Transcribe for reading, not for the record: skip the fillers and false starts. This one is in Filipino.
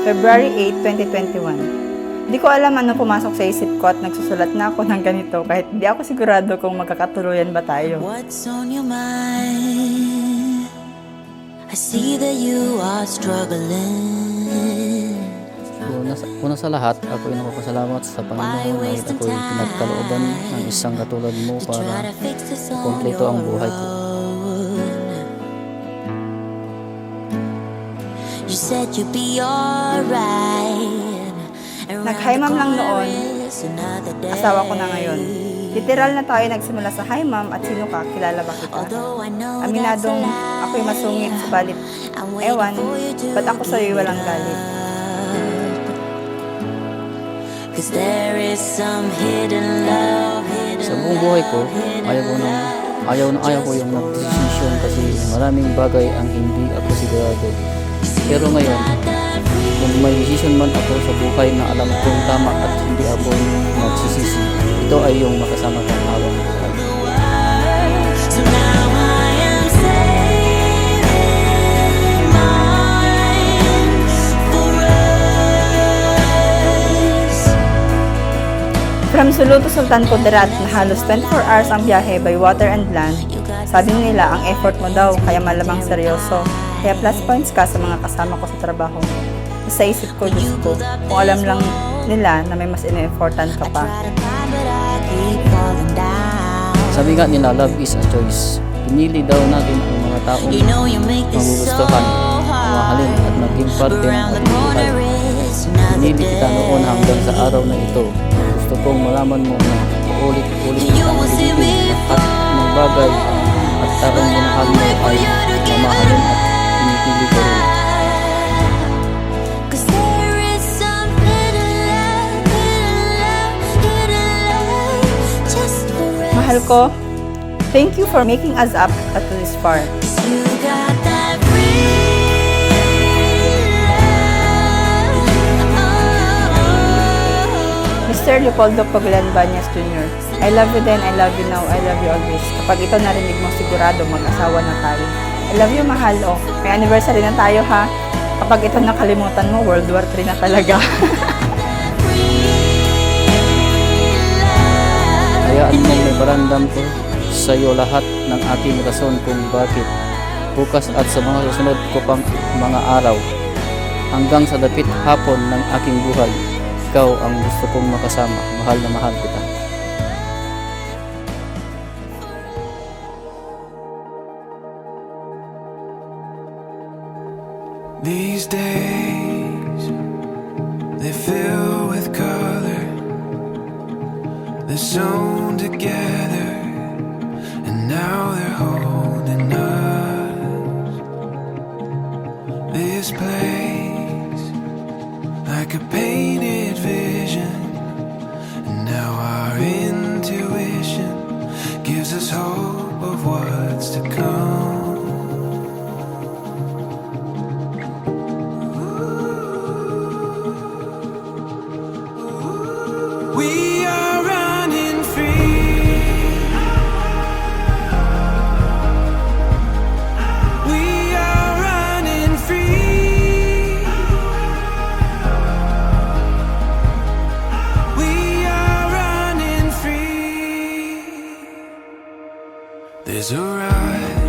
February 8, 2021. Hindi ko alam ano pumasok sa isip ko at nagsusulat na ako ng ganito kahit hindi ako sigurado kung magkakatuluyan ba tayo. What's on your mind? I see that you are struggling. Una sa lahat, ako ay napapasalamat sa Panginoon dahil ako ay pinagkalooban ng isang katulad mo para kumpleto ang buhay ko. You said you'd be alright. Nag-hi ma'am lang noon, asawa ko na ngayon. Literal na tayo nagsimula sa hi ma'am at sino ka, kilala ba kita? Aminadong ako'y masungit, subalit ewan, ba't ako sa'yo'y walang galit? Sa buong buhay ko, ayaw ko yung nag-decision kasi maraming bagay ang hindi ako sigurado. Pero ngayon, kung may decision man ako sa buhay na alam kong tama at hindi ako nagsisisi, ito ay yung makasama kang hawak ko. From Sulu to Sultan Kudarat na halos 24 hours ang biyahe by water and land, sabi nila ang effort mo daw kaya malamang seryoso. Kaya plus points ka sa mga kasama ko sa trabaho. Sa isip ko, Diyos ko, kung alam lang nila na may mas ine-effortan ka pa. Sabi nga nila, love is a choice. Pinili daw natin ang mga taong magugustuhan, mamahalin at maging parte ng ating buhay. Pinili kita noon hanggang sa araw na ito. Gusto kong malaman mo na ulit-ulit ang pilitin lahat ng bagay at taong minahal mo ay mamahalin at pinipili ko rin. Mahal ko, thank you for making us up to this far. Mr. Leopoldo Paglan Banyas Jr. I love you then, I love you now, I love you always. Kapag ito narinig mo, sigurado mag-asawa na tayo. I love you, mahal. Oh, may anniversary na tayo, ha? Kapag ito nakalimutan mo, World War III na talaga. Hayaan mo may barandam ko sa iyo lahat ng ating rason kung bakit. Bukas at sa mga susunod ko pang mga araw. Hanggang sa dapit hapon ng aking buhay. Ikaw ang gusto kong makasama. Mahal na mahal kita. These days, they fill with color. They're sewn together, and now they're holding us. This place, like a painted vision, and now our intuition gives us hope of what's to come. We are running free. We are running free. We are running free. There's a rush